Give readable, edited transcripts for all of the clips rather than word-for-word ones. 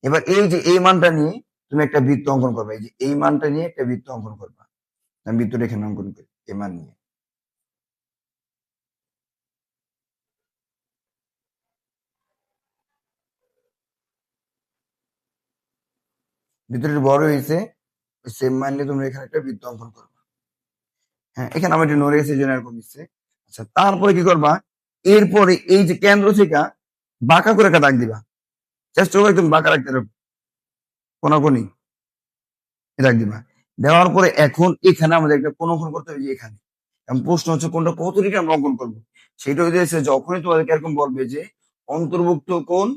এবার এই যে এই মানটা নিয়ে তুমি একটা বৃত্ত অঙ্কন করবে, এই যে এই মানটা নিয়ে একটা বৃত্ত অঙ্কন করবা। আমি বৃত্তটা এখানে অঙ্কন করি এই মান নিয়ে। বৃত্তটা বড় হয়েছে, সেম মান নিয়ে তোমরা এখানে একটা বৃত্ত অঙ্কন করবা। হ্যাঁ, এখানে আমার একটু নড়ে গেছে, এই জন্য এরকম দিচ্ছে। আচ্ছা, তারপরে কি করবা, এরপরে এই যে কেন্দ্র থেকে বাঁকা করে একটা দাগ দিবা। চেষ্টা করো একদম বাঁকা রাখতে, কোনাকুনি দাগ দিবা। দেওয়ার পরে এখন এখানে আমাদের একটা কোণ অঙ্কন করতে হবে, যে এখানে। এখন প্রশ্ন হচ্ছে কোনটা কত ডিগ্রি আমরা অঙ্কন করবো। সেটা হইতেছে যখনই তোমাদেরকে এরকম বলবে যে অন্তর্ভুক্ত কোণ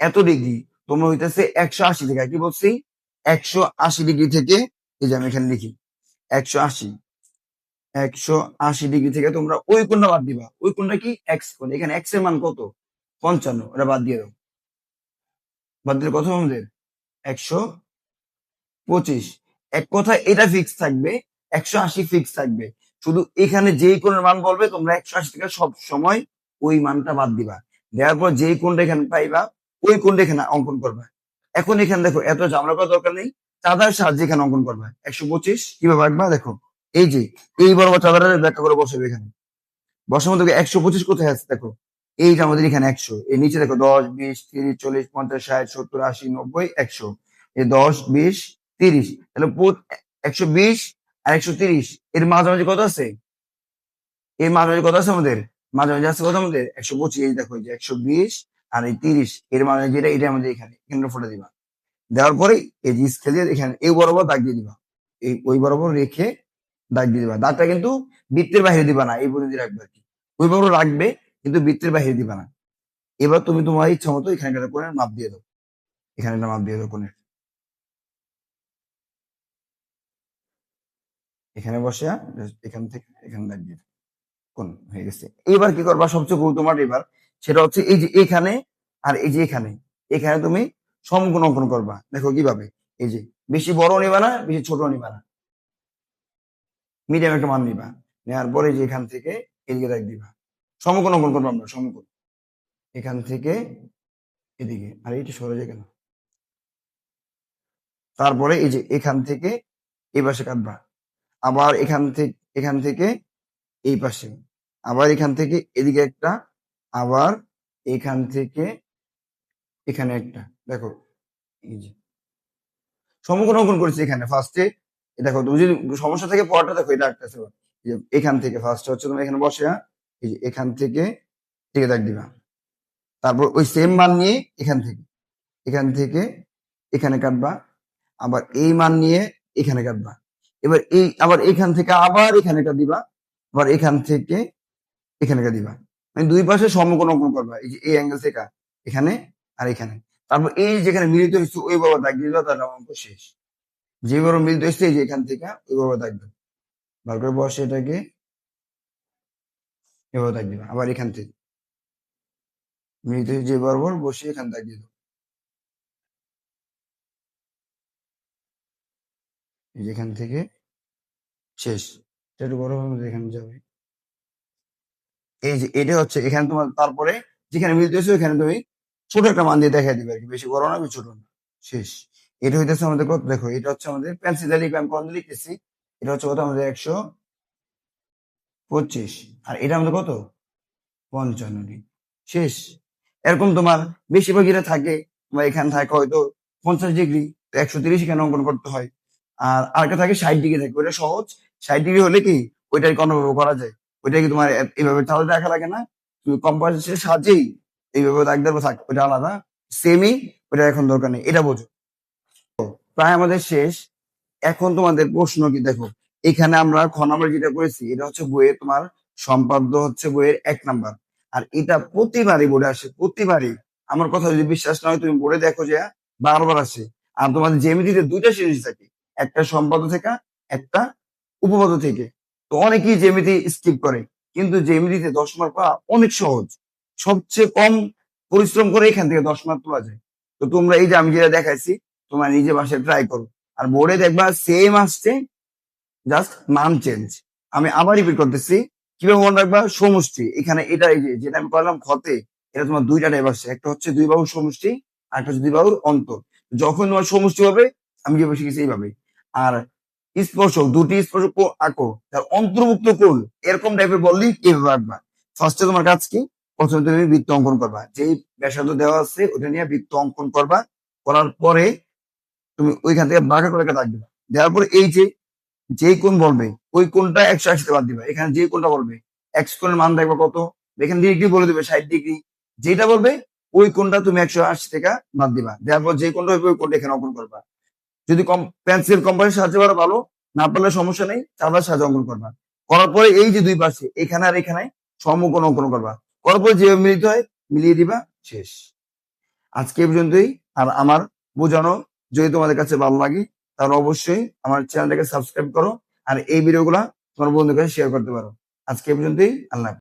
এত ডিগ্রি, তোমরা হইতেছে 180 থেকে, কি বলছি, 180 ডিগ্রি থেকে, এই যে আমি এখানে লিখি 180, 180 ডিগ্রি থেকে তোমরা ওই কোণটা বাদ দিবা। ওই কোণটা কি, এক্স কোণ। এখানে এক্স এর মান কত, 55, ওটা বাদ দিয়ে দাও। বাদ দিলে কত আমাদের, 125। এক কথা এটা ফিক্স থাকবে, 180 ফিক্স থাকবে। শুধু এখানে যেই কোণের মান বলবে তোমরা 180 থেকে সব সময় ওই মানটা বাদ দিবা। দেওয়ার পর যেই কোণটা এখানে পাইবা ওই কোণটা এখানে অঙ্কন করবা। এখন এখানে দেখো এত ঝামেলা করার দরকার নেই, চাঁদার সাহায্যে এখানে অঙ্কন করবা। 125 কিভাবে আঁকবা দেখো, এই যে এই বরাবর চাঁদাটা ব্যাখ্যা করে বসাবে এখানে। বসার মধ্যে 125 কোথায় আছে দেখো, এই যে আমাদের এখানে 100, এর নিচে দেখো 10, 20, 30, 40, 50, 60, 70, 80, 90, 100। এই 10, 20, 30, তাহলে 120 আর 130 এর মাঝামাঝি কত আছে, এর মাঝামাঝি কত আছে আমাদের, মাঝামাঝি আছে কত আমাদের 125। এই দেখো, এই যে 120 আর এই 30 এর মাঝামাঝি যেটা, এটা আমাদের এখানে এখানে ফুটে দিবা। দেওয়ার পরে এই যে স্কেল দিয়ে এখানে এই বরাবর দাগ দিয়ে দিবা, এই ওই বরাবর রেখে দাগ দিয়ে দিবা। দাগটা কিন্তু বৃত্তের বাইরে দিবা না, এই পর্যন্ত রাখবে আর কি। ওই বরাবর রাখবে কিন্তু বৃত্তের বাইরে দিবা না। এবার তুমি তোমার ইচ্ছা মতো এখানে একটা কোণের মাপ দিয়ে দাও, এখানে একটা মাপ দিয়ে দাও কোণের, এখানে বসে এখান থেকে এখানে দাগ দিয়ে দাও, কোণ হয়ে গেছে। এবার কি করবা, সবচেয়ে গুরুত্বপূর্ণ এবার, সেটা হচ্ছে এই যে এখানে আর এই যে এখানে, এখানে তুমি সমকোণ অঙ্কন করবা। দেখো কিভাবে, এই যে বেশি বড় নিবা না, বেশি ছোট নিবা না, মিডিয়াম একটা মান নিবা। নেওয়ার পরে যে এখান থেকে এদিকে দাগ দিবা। সমকোণ অঙ্কন করবো আমরা, সমকোণ এখান থেকে এদিকে, আর এইটা সরে যায় কেন। তারপরে এই যে এখান থেকে এই পাশে কাটবা, আবার এখান থেকে এই পাশে, আবার এখান থেকে এদিকে একটা, আবার এখান থেকে এখানে একটা। দেখো এই যে সমকোণ অঙ্কন করেছি এখানে ফার্স্টে। দেখো তুমি যদি সমস্যা থেকে পড়াটা দেখো, এটা একটা এখান থেকে ফার্স্ট হচ্ছে তুমি এখানে বসে, এই যে এখান থেকে দিকে দাগ দিবা। তারপর ওই সেম মান নিয়ে এখান থেকে এখানে কাটবা, আবার এই মান নিয়ে এখানে কাটবা। এবার এই আবার এখান থেকে আবার এখানে দিবা, আবার এখান থেকে এখানে দিবা। মানে দুই পাশে সমকোণ অঙ্কন করবা, এই যে এই অ্যাঙ্গেল থেকে এখানে আর এখানে। তারপর এই যেখানে মিলিত হয়েছে ওই বাবা দাগ দিয়ে দাও, তার অঙ্ক শেষ। যে বড় মিলিত হয়েছে এই যে এখান থেকে ওই বাবা দাগ দাও, বার করে বসে এটাকে এভাবে দাগ দিবা। আবার এখান থেকে মিলিত হয়েছে যে বরাবর বসে এখানে দাগ দিয়ে দাও, এই যে এখান থেকে শেষ। এটা একটু বড় ভাবে এখানে যাবে, এই যে এটা হচ্ছে এখানে তোমার। তারপরে যেখানে মিলিত হয়েছে ওখানে তুমি ছোট একটা মান দিয়ে দেখাই দিবে আর কি, বেশি বড় না বেশি ছোট না, শেষ। এটা হইতেছে আমাদের কত, দেখো এটা হচ্ছে আমাদের পেন্সিল দিয়ে লিখবে, আমি কত লিখতেছি, এটা হচ্ছে কত আমাদের 125, আর এটা আমাদের কত 55, শেষ। এরকম তোমার বেশিরভাগ এটা থাকে, তোমার এখানে থাকে হয়তো 50 ডিগ্রি, 130 এখানে অঙ্কন করতে হয়। আর আরেকটা থাকে 60 ডিগ্রি থাকে, ওইটা সহজ। 60 ডিগ্রি হলে কি ওইটাই কোনোভাবে করা যায়, ওইটা কি তোমার এইভাবে তাহলে দেখা লাগে না, তুমি কম্পাসের সাহায্যেই এইভাবে দাগ দেবো, থাক ওইটা আলাদা, সেমই, ওইটা এখন দরকার নেই, এটা বোঝো। প্রায় আমাদের শেষ। এখন তোমাদের প্রশ্ন কি দেখো, এখানে আমরা খ নাম্বার যেটা করেছি এটা হচ্ছে বইয়ে তোমার সম্পাদ্য হচ্ছে বইয়ের 1 নাম্বার। আর এটা প্রতিবারই বোর্ডে আসে, প্রতিবারই। আমার কথা যদি বিশ্বাস না হয় তুমি বোর্ডে দেখো যে বারবার আসে। আর তোমাদের জ্যামিতিতে দুইটা সিরিজ থাকে, একটা সম্পাদ্য থেকে, একটা উপপাদ্য থেকে। তো অনেকেই জ্যামিতি স্কিপ করে, কিন্তু জ্যামিতিতে 10 মার্ক পাওয়া অনেক সহজ। সবচেয়ে কম পরিশ্রম করে এখান থেকে 10 মার্ক পাওয়া যায়। তো তোমরা এই যে আমি যেটা দেখাইছি তোমার নিজে বাসায় ট্রাই করো, আর বোর্ডে দেখবা সেম আসছে, জাস্ট মান চেঞ্জ। আমি আবার রিপিট করতেছি, কিভাবে মনে রাখবা, সমষ্টি এখানে এটা, এই যে যেটা আমি করলাম খতে, এটা তোমার দুইটা টাইপ আসছে, একটা হচ্ছে দুই বাহুর সমষ্টি, আরেকটা হচ্ছে দুই বাহুর অন্তর। যখন তোমার সমষ্টি হবে, আমি যেভাবে শিখেছি এইভাবে। আর স্পর্শক, দুটি স্পর্শক আঁকো, তার অন্তর্ভুক্ত কোণ এরকম টাইপের বললেই এইভাবে আঁকবা। ফার্স্টে তোমার কাজ কি? প্রথমে তুমি বৃত্ত অঙ্কন করবা, যেই ব্যাসার্ধ দেওয়া আছে ওটা নিয়ে বৃত্ত অঙ্কন করবা। করার পরে তুমি ওইখান থেকে বাঁকা করে একটা দাগ দিবা। দেওয়ার পরে এই যে যেই কোণ বলবে ওই কোণটা 180 বাদ দিবা। এখানে যে কোণটা বলবে এক্স কোণের মান দেখবা কত, এখানে ডিগ্রি বলে দিবে 60 ডিগ্রি। যেটা বলবে ওই কোণটা তুমি 180 থেকে বাদ দিবা। দেওয়ার পর যে কোণটা হবে ওই কোণটা এখানে অঙ্কন করবা। যদি পেন্সিল কোম্পানির সাহায্যে পারো ভালো, না পারলে সমস্যা নেই, চাঁদার সাহায্যে অঙ্কন করবা। করার পরে এই যে দুই পাশে এখানে আর এখানে সমকোণ অঙ্কন করবা। করার পরে যে মিলিত হয় মিলিয়ে দিবা, শেষ। আজকে এই পর্যন্তই। আর আমার বোঝানো যদি তোমাদের কাছে ভালো লাগে তাহলে অবশ্যই আমার চ্যানেলটাকে সাবস্ক্রাইব করো, আর এই ভিডিওগুলা তোমার বন্ধুদের কাছে শেয়ার করতে পারো। আজকে এই পর্যন্তই। আল্লাহ হাফেজ।